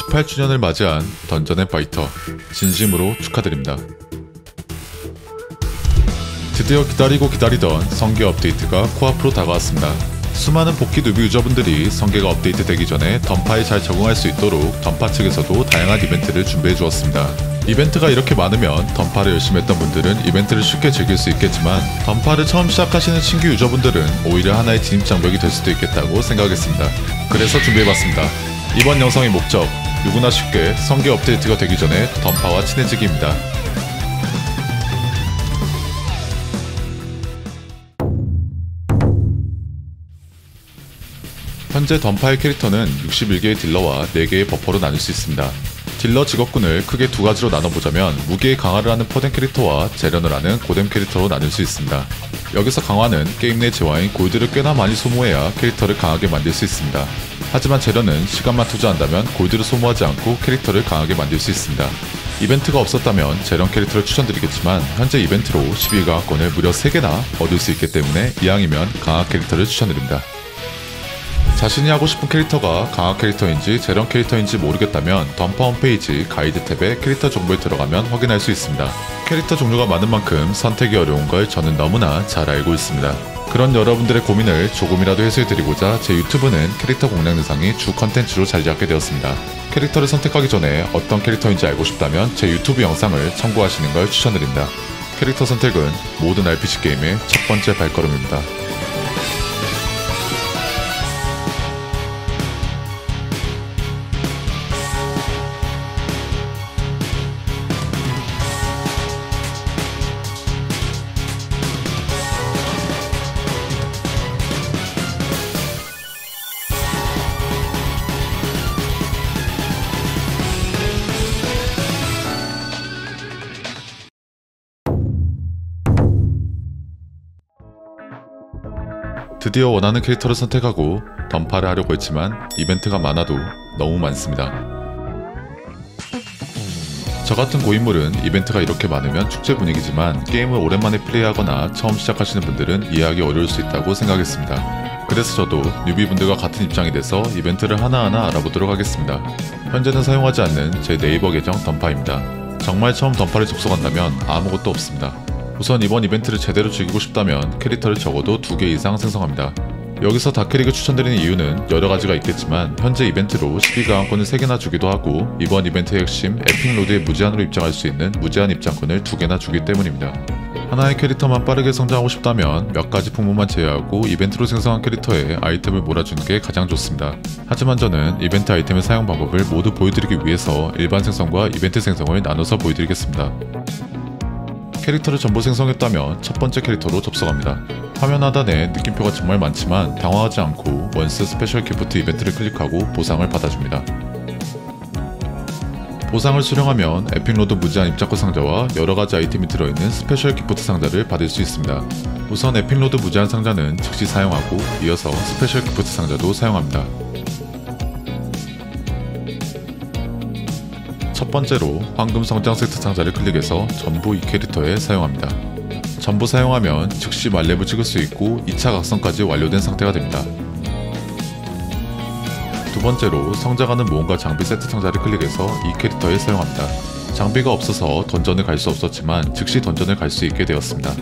18주년을 맞이한 던전 앤 파이터 진심으로 축하드립니다. 드디어 기다리고 기다리던 성계 업데이트가 코앞으로 다가왔습니다. 수많은 복귀 뉴비 유저분들이 성계가 업데이트 되기 전에 던파에 잘 적응할 수 있도록 던파 측에서도 다양한 이벤트를 준비해 주었습니다. 이벤트가 이렇게 많으면 던파를 열심히 했던 분들은 이벤트를 쉽게 즐길 수 있겠지만 던파를 처음 시작하시는 신규 유저분들은 오히려 하나의 진입장벽이 될 수도 있겠다고 생각했습니다. 그래서 준비해봤습니다. 이번 영상의 목적, 누구나 쉽게 성계 업데이트가 되기 전에 던파와 친해지기입니다. 현재 던파의 캐릭터는 61개의 딜러와 4개의 버퍼로 나눌 수 있습니다. 딜러 직업군을 크게 두 가지로 나눠보자면 무기의 강화를 하는 퍼뎀 캐릭터와 재련을 하는 고뎀 캐릭터로 나눌 수 있습니다. 여기서 강화는 게임 내 재화인 골드를 꽤나 많이 소모해야 캐릭터를 강하게 만들 수 있습니다. 하지만 재련은 시간만 투자한다면 골드를 소모하지 않고 캐릭터를 강하게 만들 수 있습니다. 이벤트가 없었다면 재련 캐릭터를 추천드리겠지만 현재 이벤트로 12강화권을 무려 3개나 얻을 수 있기 때문에 이왕이면 강화 캐릭터를 추천드립니다. 자신이 하고 싶은 캐릭터가 강화 캐릭터인지 재련 캐릭터인지 모르겠다면 던파 홈페이지 가이드 탭에 캐릭터 정보에 들어가면 확인할 수 있습니다. 캐릭터 종류가 많은 만큼 선택이 어려운 걸 저는 너무나 잘 알고 있습니다. 그런 여러분들의 고민을 조금이라도 해소해드리고자 제 유튜브는 캐릭터 공략 영상이 주 컨텐츠로 자리 잡게 되었습니다. 캐릭터를 선택하기 전에 어떤 캐릭터인지 알고 싶다면 제 유튜브 영상을 참고하시는 걸 추천드립니다. 캐릭터 선택은 모든 RPG 게임의 첫 번째 발걸음입니다. 드디어 원하는 캐릭터를 선택하고 던파를 하려고 했지만 이벤트가 많아도 너무 많습니다. 저 같은 고인물은 이벤트가 이렇게 많으면 축제 분위기지만 게임을 오랜만에 플레이하거나 처음 시작하시는 분들은 이해하기 어려울 수 있다고 생각했습니다. 그래서 저도 뉴비분들과 같은 입장이 돼서 이벤트를 하나하나 알아보도록 하겠습니다. 현재는 사용하지 않는 제 네이버 계정 던파입니다. 정말 처음 던파를 접속한다면 아무것도 없습니다. 우선 이번 이벤트를 제대로 즐기고 싶다면 캐릭터를 적어도 2개 이상 생성합니다. 여기서 다크릭을 추천드리는 이유는 여러가지가 있겠지만 현재 이벤트로 12강화권을 3개나 주기도 하고 이번 이벤트의 핵심 에픽로드에 무제한으로 입장할 수 있는 무제한 입장권을 2개나 주기 때문입니다. 하나의 캐릭터만 빠르게 성장하고 싶다면 몇 가지 풍문만 제외하고 이벤트로 생성한 캐릭터에 아이템을 몰아주는 게 가장 좋습니다. 하지만 저는 이벤트 아이템의 사용 방법을 모두 보여드리기 위해서 일반 생성과 이벤트 생성을 나눠서 보여드리겠습니다. 캐릭터를 전부 생성했다면 첫 번째 캐릭터로 접속합니다. 화면 하단에 느낌표가 정말 많지만 당황하지 않고 원스 스페셜 기프트 이벤트를 클릭하고 보상을 받아줍니다. 보상을 수령하면 에픽로드 무제한 입장권 상자와 여러가지 아이템이 들어있는 스페셜 기프트 상자를 받을 수 있습니다. 우선 에픽로드 무제한 상자는 즉시 사용하고 이어서 스페셜 기프트 상자도 사용합니다. 첫 번째로 황금 성장 세트 상자를 클릭해서 전부 이 캐릭터에 사용합니다. 전부 사용하면 즉시 만렙을 찍을 수 있고 2차 각성까지 완료된 상태가 됩니다. 두 번째로 성장하는 모험가 장비 세트 상자를 클릭해서 이 캐릭터에 사용합니다. 장비가 없어서 던전을 갈 수 없었지만 즉시 던전을 갈 수 있게 되었습니다.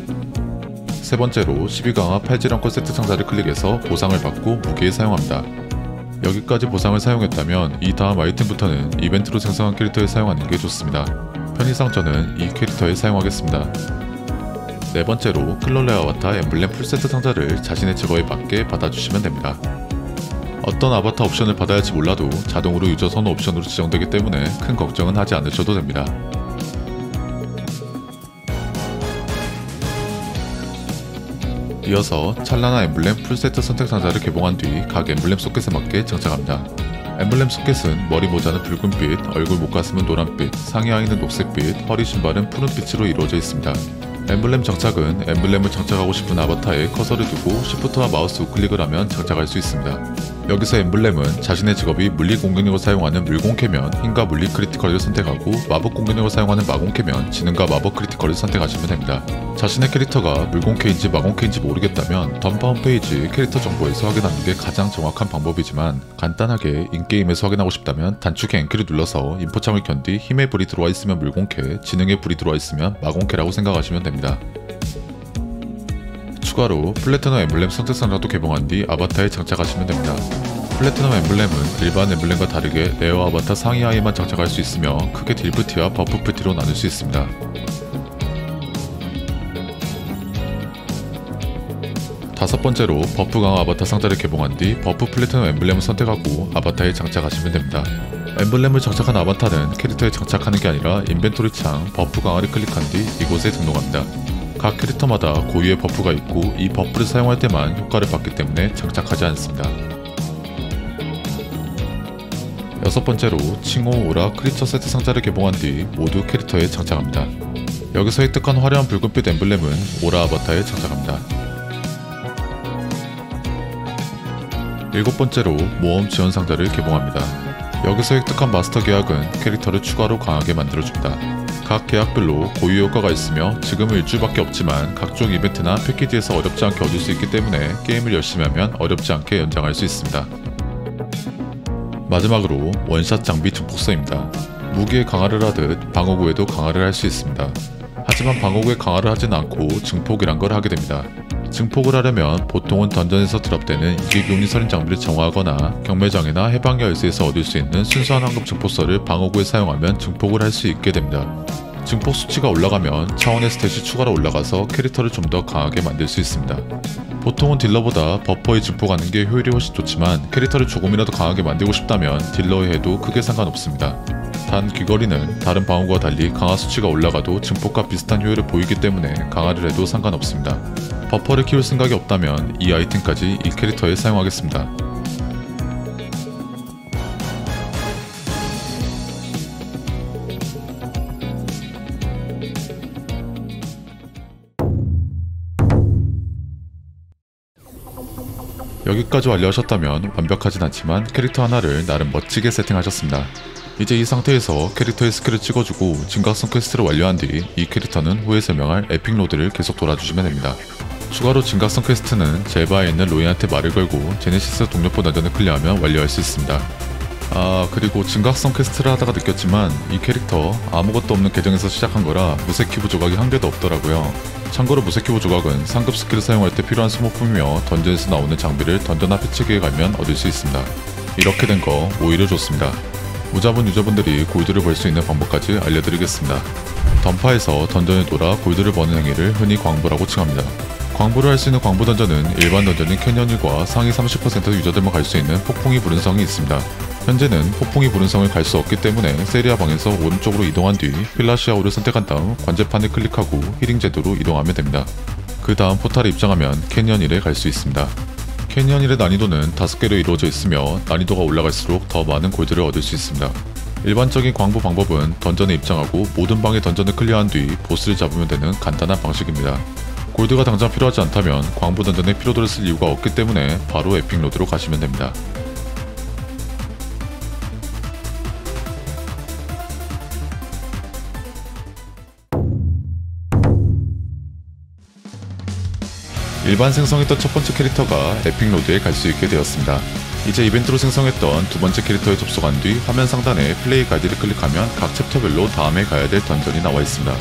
세 번째로 12강화 팔찌랑권 세트 상자를 클릭해서 보상을 받고 무기에 사용합니다. 여기까지 보상을 사용했다면 이 다음 아이템부터는 이벤트로 생성한 캐릭터에 사용하는 게 좋습니다. 편의상 저는 이 캐릭터에 사용하겠습니다. 네 번째로 클롤레 아바타 엠블렘 풀세트 상자를 자신의 직업에 맞게 받아주시면 됩니다. 어떤 아바타 옵션을 받아야 할지 몰라도 자동으로 유저 선호 옵션으로 지정되기 때문에 큰 걱정은 하지 않으셔도 됩니다. 이어서 찬란한 엠블렘 풀세트 선택 상자를 개봉한 뒤 각 엠블렘 소켓에 맞게 장착합니다. 엠블렘 소켓은 머리 모자는 붉은빛, 얼굴 목가슴은 노란빛, 상의 하의는 녹색빛, 허리 신발은 푸른빛으로 이루어져 있습니다. 엠블렘 장착은 엠블렘을 장착하고 싶은 아바타에 커서를 두고 시프트와 마우스 우클릭을 하면 장착할 수 있습니다. 여기서 엠블렘은 자신의 직업이 물리 공격력을 사용하는 물공캐면 힘과 물리 크리티컬을 선택하고 마법 공격력을 사용하는 마공캐면 지능과 마법 크리티컬을 선택하시면 됩니다. 자신의 캐릭터가 물공캐인지 마공캐인지 모르겠다면 던파 홈페이지 캐릭터 정보에서 확인하는 게 가장 정확한 방법이지만 간단하게 인게임에서 확인하고 싶다면 단축키 N키를 눌러서 인포창을 켠 뒤 힘의 불이 들어와 있으면 물공캐, 지능의 불이 들어와 있으면 마공캐라고 생각하시면 됩니다. 추가로 플래티넘 엠블렘 선택 상자도 개봉한 뒤 아바타에 장착하시면 됩니다. 플래티넘 엠블렘은 일반 엠블렘과 다르게 레어 아바타 상위 하에만 장착할 수 있으며 크게 딜프티와 버프프티로 나눌 수 있습니다. 다섯 번째로 버프 강화 아바타 상자를 개봉한 뒤 버프 플래티넘 엠블렘을 선택하고 아바타에 장착하시면 됩니다. 엠블렘을 장착한 아바타는 캐릭터에 장착하는 게 아니라 인벤토리 창 버프 강화를 클릭한 뒤 이곳에 등록합니다. 각 캐릭터마다 고유의 버프가 있고 이 버프를 사용할 때만 효과를 받기 때문에 장착하지 않습니다. 여섯 번째로 칭호, 오라, 크리처 세트 상자를 개봉한 뒤 모두 캐릭터에 장착합니다. 여기서 획득한 화려한 붉은빛 엠블렘은 오라 아바타에 장착합니다. 일곱 번째로 모험 지원 상자를 개봉합니다. 여기서 획득한 마스터 계약은 캐릭터를 추가로 강하게 만들어줍니다. 각 계약별로 고유 효과가 있으며 지금은 일주일밖에 없지만 각종 이벤트나 패키지에서 어렵지 않게 얻을 수 있기 때문에 게임을 열심히 하면 어렵지 않게 연장할 수 있습니다. 마지막으로 원샷 장비 증폭서입니다. 무기에 강화를 하듯 방어구에도 강화를 할 수 있습니다. 하지만 방어구에 강화를 하진 않고 증폭이란 걸 하게 됩니다. 증폭을 하려면 보통은 던전에서 드랍되는 이기용리 서린 장비를 정화하거나 경매장이나 해방의 열쇠에서 얻을 수 있는 순수한 황금 증폭서를 방어구에 사용하면 증폭을 할 수 있게 됩니다. 증폭 수치가 올라가면 차원의 스탯이 추가로 올라가서 캐릭터를 좀 더 강하게 만들 수 있습니다. 보통은 딜러보다 버퍼에 증폭하는 게 효율이 훨씬 좋지만 캐릭터를 조금이라도 강하게 만들고 싶다면 딜러에 해도 크게 상관없습니다. 단 귀걸이는 다른 방어구와 달리 강화 수치가 올라가도 증폭과 비슷한 효율을 보이기 때문에 강화를 해도 상관없습니다. 버퍼를 키울 생각이 없다면 이 아이템까지 이 캐릭터에 사용하겠습니다. 여기까지 완료하셨다면 완벽하진 않지만 캐릭터 하나를 나름 멋지게 세팅하셨습니다. 이제 이 상태에서 캐릭터의 스킬을 찍어주고 증각성 퀘스트를 완료한 뒤 이 캐릭터는 후에 설명할 에픽로드를 계속 돌아주시면 됩니다. 추가로 증각성 퀘스트는 젤바에 있는 로이한테 말을 걸고 제네시스 동료포 던전을 클리어하면 완료할 수 있습니다. 그리고 증각성 퀘스트를 하다가 느꼈지만 이 캐릭터 아무것도 없는 계정에서 시작한 거라 무쇠키브 조각이 한 개도 없더라고요. 참고로 무쇠키브 조각은 상급 스킬을 사용할 때 필요한 소모품이며 던전에서 나오는 장비를 던전화 패치기에 가면 얻을 수 있습니다. 이렇게 된 거 오히려 좋습니다. 무자본 유저분들이 골드를 벌 수 있는 방법까지 알려드리겠습니다. 던파에서 던전을 돌아 골드를 버는 행위를 흔히 광부라고 칭합니다. 광부를 할 수 있는 광부 던전은 일반 던전인 캐년일과 상위 30% 유저들만 갈 수 있는 폭풍이 부른 성이 있습니다. 현재는 폭풍이 부른 성을 갈 수 없기 때문에 세리아 방에서 오른쪽으로 이동한 뒤 필라시아오를 선택한 다음 관제판을 클릭하고 힐링 제도로 이동하면 됩니다. 그 다음 포탈에 입장하면 캐년일에 갈 수 있습니다. 캐년일의 난이도는 5개로 이루어져 있으며 난이도가 올라갈수록 더 많은 골드를 얻을 수 있습니다. 일반적인 광부 방법은 던전에 입장하고 모든 방의 던전을 클리어한 뒤 보스를 잡으면 되는 간단한 방식입니다. 골드가 당장 필요하지 않다면 광부 던전에 피로도를 쓸 이유가 없기 때문에 바로 에픽로드로 가시면 됩니다. 일반 생성했던 첫 번째 캐릭터가 에픽로드에 갈 수 있게 되었습니다. 이제 이벤트로 생성했던 두 번째 캐릭터에 접속한 뒤 화면 상단에 플레이 가이드를 클릭하면 각 챕터별로 다음에 가야 될 던전이 나와 있습니다.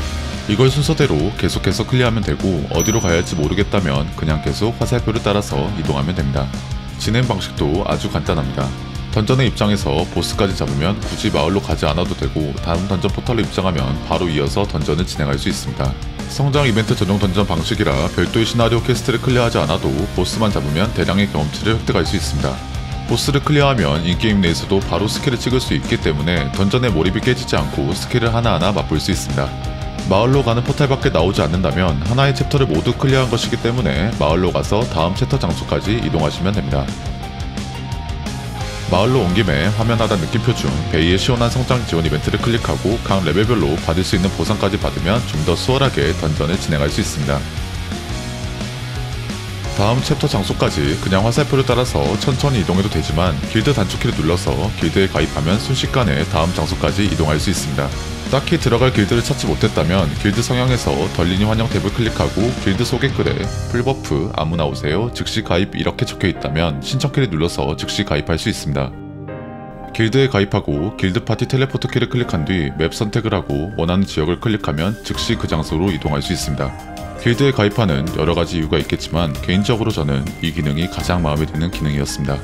이걸 순서대로 계속해서 클리어하면 되고 어디로 가야 할지 모르겠다면 그냥 계속 화살표를 따라서 이동하면 됩니다. 진행 방식도 아주 간단합니다. 던전의 입장에서 보스까지 잡으면 굳이 마을로 가지 않아도 되고 다음 던전 포털로 입장하면 바로 이어서 던전을 진행할 수 있습니다. 성장 이벤트 전용 던전 방식이라 별도의 시나리오 퀘스트를 클리어하지 않아도 보스만 잡으면 대량의 경험치를 획득할 수 있습니다. 보스를 클리어하면 인게임 내에서도 바로 스킬을 찍을 수 있기 때문에 던전의 몰입이 깨지지 않고 스킬을 하나하나 맛볼 수 있습니다. 마을로 가는 포탈 밖에 나오지 않는다면 하나의 챕터를 모두 클리어한 것이기 때문에 마을로 가서 다음 챕터 장소까지 이동하시면 됩니다. 마을로 온 김에 화면 하단 느낌표 중 베이의 시원한 성장 지원 이벤트를 클릭하고 각 레벨별로 받을 수 있는 보상까지 받으면 좀 더 수월하게 던전을 진행할 수 있습니다. 다음 챕터 장소까지 그냥 화살표를 따라서 천천히 이동해도 되지만 길드 단축키를 눌러서 길드에 가입하면 순식간에 다음 장소까지 이동할 수 있습니다. 딱히 들어갈 길드를 찾지 못했다면 길드 성향에서 덜리니 환영 탭을 클릭하고 길드 소개글에 풀버프 아무나 오세요 즉시 가입 이렇게 적혀 있다면 신청키를 눌러서 즉시 가입할 수 있습니다. 길드에 가입하고 길드 파티 텔레포트 키를 클릭한 뒤 맵 선택을 하고 원하는 지역을 클릭하면 즉시 그 장소로 이동할 수 있습니다. 길드에 가입하는 여러가지 이유가 있겠지만 개인적으로 저는 이 기능이 가장 마음에 드는 기능이었습니다.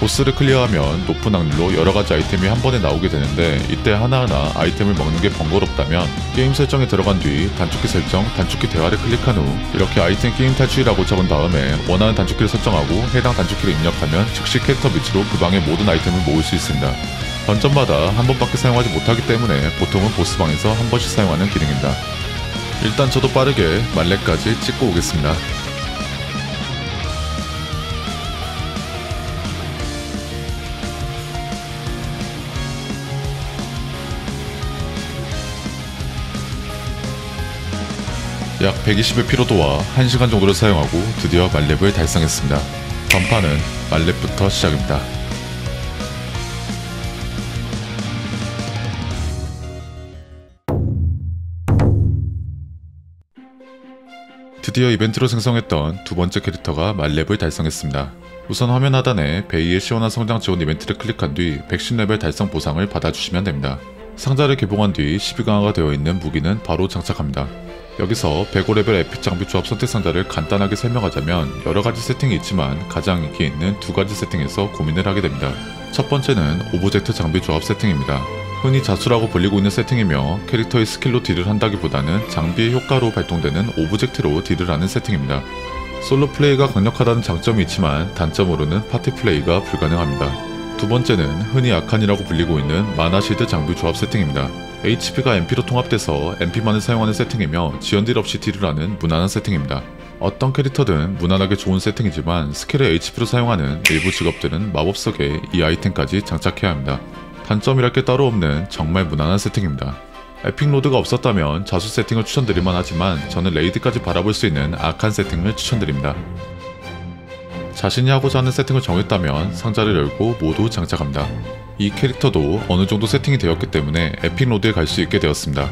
보스를 클리어하면 높은 확률로 여러가지 아이템이 한 번에 나오게 되는데 이때 하나하나 아이템을 먹는 게 번거롭다면 게임 설정에 들어간 뒤 단축키 설정, 단축키 대화를 클릭한 후 이렇게 아이템 게임 탈출이라고 적은 다음에 원하는 단축키를 설정하고 해당 단축키를 입력하면 즉시 캐릭터 위치로 그 방의 모든 아이템을 모을 수 있습니다. 던전마다 한 번밖에 사용하지 못하기 때문에 보통은 보스방에서 한 번씩 사용하는 기능입니다. 일단 저도 빠르게 말레까지 찍고 오겠습니다. 약 120의 피로도와 1시간 정도를 사용하고 드디어 말렙을 달성했습니다. 전판은 말렙부터 시작입니다. 드디어 이벤트로 생성했던 두 번째 캐릭터가 말렙을 달성했습니다. 우선 화면 하단에 베이의 시원한 성장 지원 이벤트를 클릭한 뒤 110레벨 달성 보상을 받아주시면 됩니다. 상자를 개봉한 뒤 12강화가 되어 있는 무기는 바로 장착합니다. 여기서 105레벨 에픽 장비 조합 선택 상자를 간단하게 설명하자면 여러가지 세팅이 있지만 가장 인기 있는 두 가지 세팅에서 고민을 하게 됩니다. 첫 번째는 오브젝트 장비 조합 세팅입니다. 흔히 자수라고 불리고 있는 세팅이며 캐릭터의 스킬로 딜을 한다기보다는 장비의 효과로 발동되는 오브젝트로 딜을 하는 세팅입니다. 솔로 플레이가 강력하다는 장점이 있지만 단점으로는 파티 플레이가 불가능합니다. 두 번째는 흔히 아칸이라고 불리고 있는 마나실드 장비 조합 세팅입니다. HP가 MP로 통합돼서 MP만을 사용하는 세팅이며 지연딜 없이 딜을 하는 무난한 세팅입니다. 어떤 캐릭터든 무난하게 좋은 세팅이지만 스킬을 HP로 사용하는 일부 직업들은 마법석에 이 아이템까지 장착해야 합니다. 단점이랄 게 따로 없는 정말 무난한 세팅입니다. 에픽 로드가 없었다면 자수 세팅을 추천드릴만 하지만 저는 레이드까지 바라볼 수 있는 아칸 세팅을 추천드립니다. 자신이 하고자 하는 세팅을 정했다면 상자를 열고 모두 장착합니다. 이 캐릭터도 어느 정도 세팅이 되었기 때문에 에픽 로드에 갈 수 있게 되었습니다.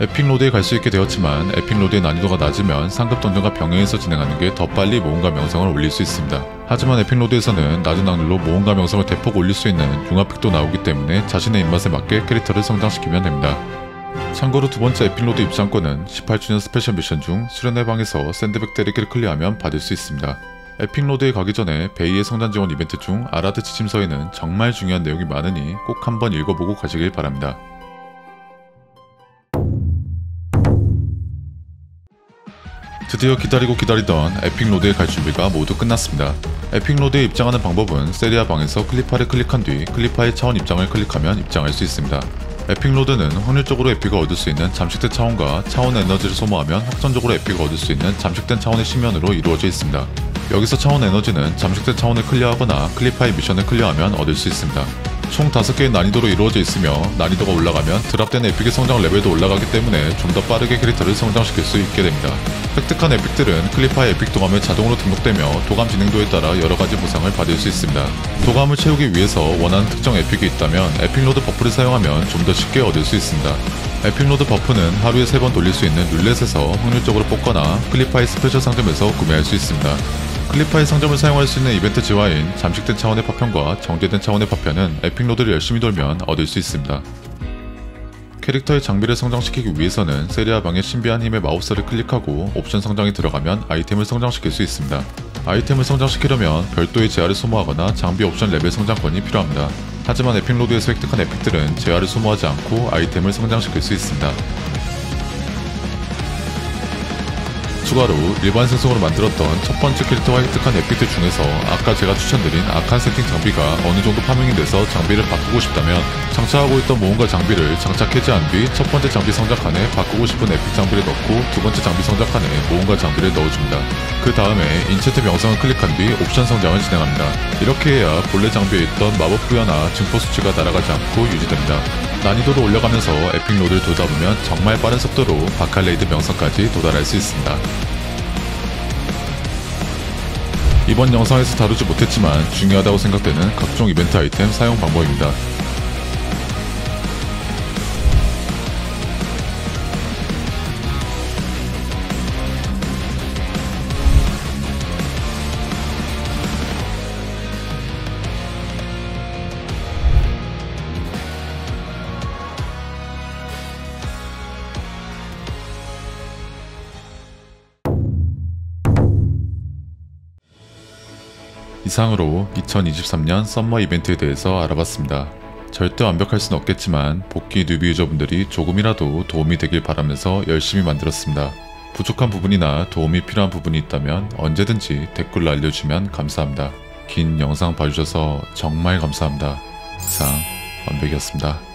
에픽 로드에 갈 수 있게 되었지만 에픽 로드의 난이도가 낮으면 상급 던전과 병행해서 진행하는 게 더 빨리 모험가 명성을 올릴 수 있습니다. 하지만 에픽 로드에서는 낮은 확률로 모험가 명성을 대폭 올릴 수 있는 융합픽도 나오기 때문에 자신의 입맛에 맞게 캐릭터를 성장시키면 됩니다. 참고로 두 번째 에픽 로드 입장권은 18주년 스페셜 미션 중 수련회 방에서 샌드백 때리기를 클리어하면 받을 수 있습니다. 에픽 로드에 가기 전에 베이의 성장 지원 이벤트 중 아라드 지침서에는 정말 중요한 내용이 많으니 꼭 한번 읽어보고 가시길 바랍니다. 드디어 기다리던 에픽 로드에 갈 준비가 모두 끝났습니다. 에픽 로드에 입장하는 방법은 세리아 방에서 클리파를 클릭한 뒤 클리파의 차원 입장을 클릭하면 입장할 수 있습니다. 에픽 로드는 확률적으로 에픽을 얻을 수 있는 잠식된 차원과 차원 에너지를 소모하면 확정적으로 에픽을 얻을 수 있는 잠식된 차원의 심연으로 이루어져 있습니다. 여기서 차원 에너지는 잠식된 차원을 클리어하거나 클리파의 미션을 클리어하면 얻을 수 있습니다. 총 5개의 난이도로 이루어져 있으며 난이도가 올라가면 드랍된 에픽의 성장 레벨도 올라가기 때문에 좀 더 빠르게 캐릭터를 성장시킬 수 있게 됩니다. 획득한 에픽들은 클리파의 에픽 도감에 자동으로 등록되며 도감 진행도에 따라 여러가지 보상을 받을 수 있습니다. 도감을 채우기 위해서 원하는 특정 에픽이 있다면 에픽로드 버프를 사용하면 좀 더 쉽게 얻을 수 있습니다. 에픽로드 버프는 하루에 3번 돌릴 수 있는 룰렛에서 확률적으로 뽑거나 클리파의 스페셜 상점에서 구매할 수 있습니다. 클리파의 상점을 사용할 수 있는 이벤트 지화인 잠식된 차원의 파편과 정제된 차원의 파편은 에픽로드를 열심히 돌면 얻을 수 있습니다. 캐릭터의 장비를 성장시키기 위해서는 세리아 방의 신비한 힘의 마법사를 클릭하고 옵션 성장에 들어가면 아이템을 성장시킬 수 있습니다. 아이템을 성장시키려면 별도의 재화를 소모하거나 장비 옵션 레벨 성장권이 필요합니다. 하지만 에픽로드에서 획득한 에픽들은 재화를 소모하지 않고 아이템을 성장시킬 수 있습니다. 추가로 일반 생성으로 만들었던 첫 번째 캐릭터가 획득한 에픽들 중에서 아까 제가 추천드린 아칸 세팅 장비가 어느 정도 파밍이 돼서 장비를 바꾸고 싶다면 장착하고 있던 모험가 장비를 장착 해제한 뒤 첫 번째 장비 성장칸에 바꾸고 싶은 에픽 장비를 넣고 두 번째 장비 성장칸에 모험가 장비를 넣어줍니다. 그 다음에 인챈트 명성을 클릭한 뒤 옵션 성장을 진행합니다. 이렇게 해야 본래 장비에 있던 마법 부여나 증폭 수치가 날아가지 않고 유지됩니다. 난이도를 올려가면서 에픽로드를 돌다 보면 정말 빠른 속도로 바칼레이드 명성까지 도달할 수 있습니다. 이번 영상에서 다루지 못했지만 중요하다고 생각되는 각종 이벤트 아이템 사용 방법입니다. 이상으로 2023년 썸머 이벤트에 대해서 알아봤습니다. 절대 완벽할 순 없겠지만 복귀 뉴비 유저분들이 조금이라도 도움이 되길 바라면서 열심히 만들었습니다. 부족한 부분이나 도움이 필요한 부분이 있다면 언제든지 댓글로 알려주시면 감사합니다. 긴 영상 봐주셔서 정말 감사합니다. 이상 완벽이었습니다.